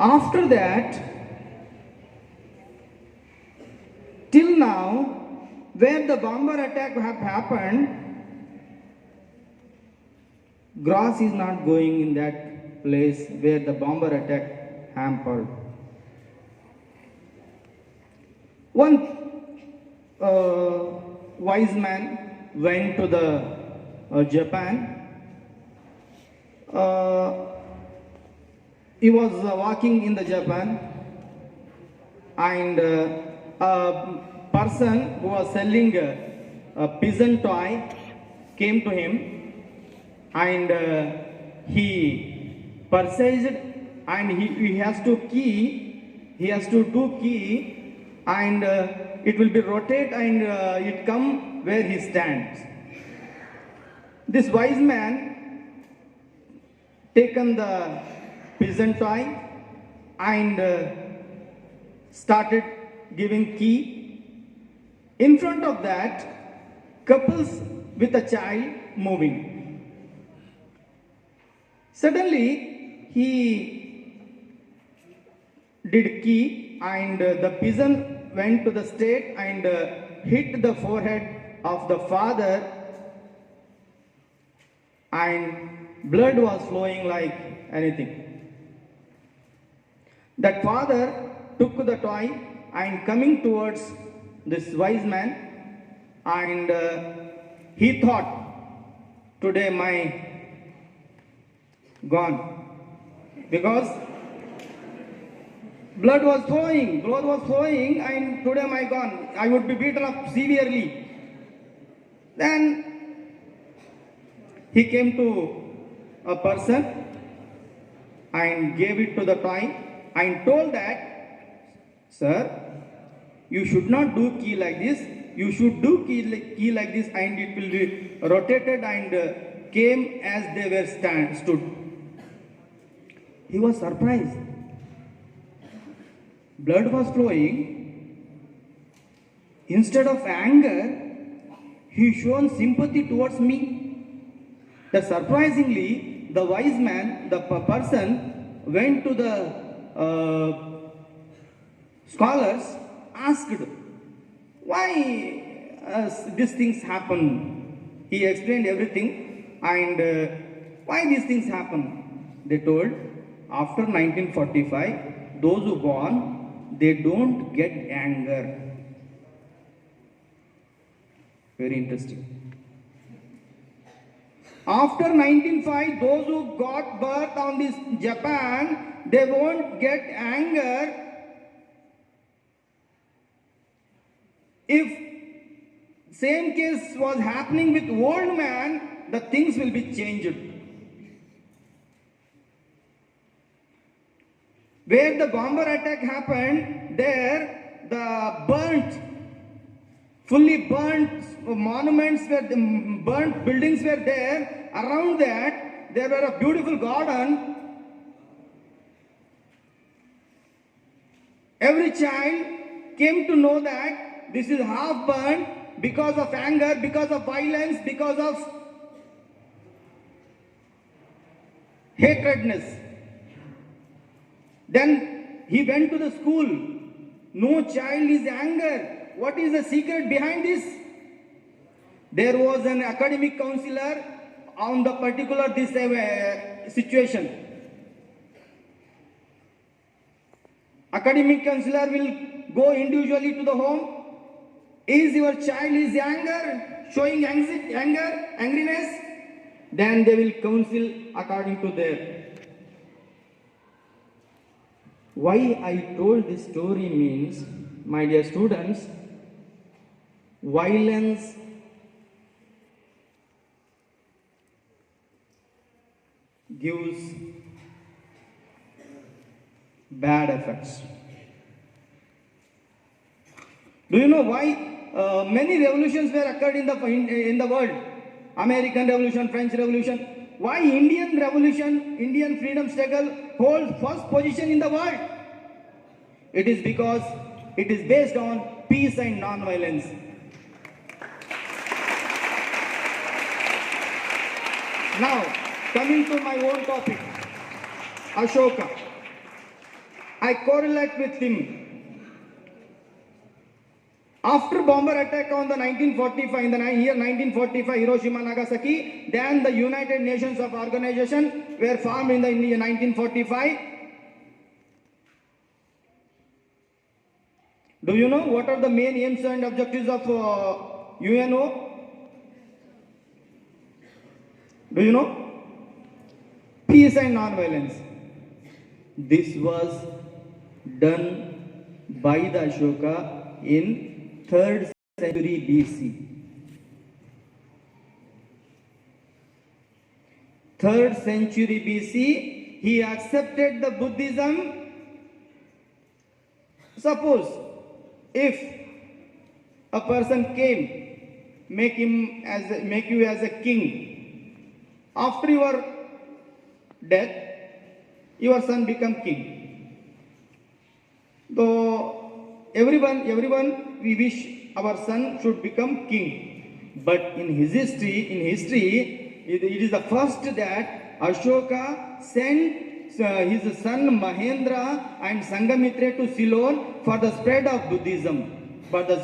After that, till now, where the bomber attack have happened, grass is not going in that place where the bomber attack hampered. One wise man went to the Japan. He was walking in the Japan, and a person who was selling a pigeon toy came to him, and he purchased, and he has to do key, and it will be rotate, and it come where he stands. This wise man taken the pigeon toy and started giving key. In front of that, couples with a child moving. Suddenly, he did key, and the pigeon went to the straight and hit the forehead of the father, and blood was flowing like anything. That father took the toy and coming towards this wise man, and he thought, today my gone, because blood was flowing, and today my gone, I would be beaten up severely. Then he came to a person and gave it to the toy and told that, sir, you should not do key like this, you should do key like this, and it will be rotated and came as they were stood. He was surprised. Blood was flowing. Instead of anger, he shown sympathy towards me. That surprisingly, the wise man, the person, went to the scholars, asked, why these things happen? He explained everything, and why these things happen? They told, after 1945, those who born, they don't get anger. Very interesting. After 1905, those who got birth on this Japan, they won't get anger. If same case was happening with old man, the things will be changed. Where the bomber attack happened, there the fully burnt monuments were, burnt buildings were there. Around that, there were a beautiful garden. Every child came to know that this is half burnt because of anger, because of violence, because of hatredness. Then he went to the school. No child is anger. What is the secret behind this? There was an academic counselor on the particular this situation. Academic counselor will go individually to the home. Is your child is anger, showing angriness? Then they will counsel according to their. Why I told this story means, my dear students, violence gives bad effects. Do you know why many revolutions were occurred in the world? American Revolution, French Revolution. Why Indian Revolution, Indian freedom struggle holds first position in the world? It is because it is based on peace and non-violence. Now, coming to my own topic, Ashoka. I correlate with him. After bomber attack on the 1945, in the year 1945, Hiroshima, Nagasaki, then the United Nations of Organization were formed in the year 1945. Do you know what are the main aims and objectives of UNO? Do you know? Peace and non-violence. This was done by the Ashoka in 3rd century BC. 3rd century BC, he accepted the Buddhism. Suppose if a person came, make you as a king. After your death, your son become king. So everyone, we wish our son should become king. But in his history, it is the first that Ashoka sent his son Mahendra and Sanghamitra to Ceylon for the spread of Buddhism, for the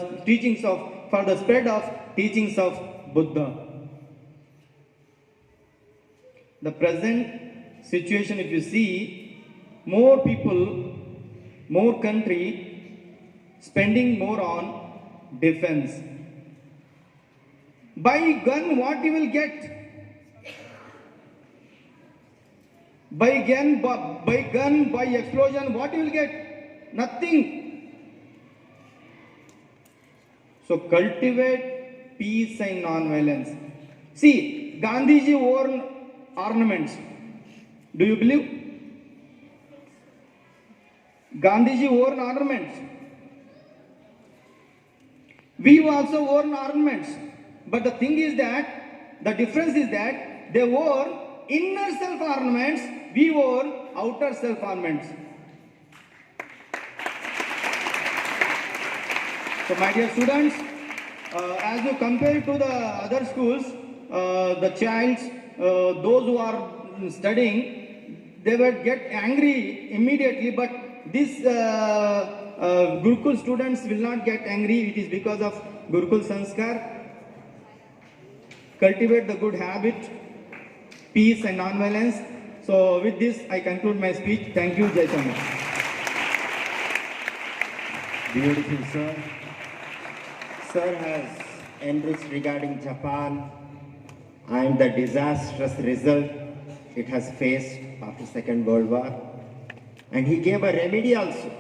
spread of teachings of Buddha. The present situation, if you see, more people, more country spending more on defense. By gun, what you will get? By explosion, what you will get? Nothing. So cultivate peace and non-violence. See, Gandhiji wore ornaments. Do you believe? Gandhiji wore ornaments. We also wore ornaments. But the thing is that, the difference is that they wore inner self ornaments, we wore outer self ornaments. So my dear students, as you compare to the other schools, the childs, those who are studying, they will get angry immediately, but these Gurukul students will not get angry. It is because of Gurukul Sanskar. Cultivate the good habit, peace and non-violence. So with this, I conclude my speech. Thank you, Jai Chand. Beautiful, sir. Sir has enriched regarding Japan and the disastrous result it has faced after Second World War. And he gave a remedy also.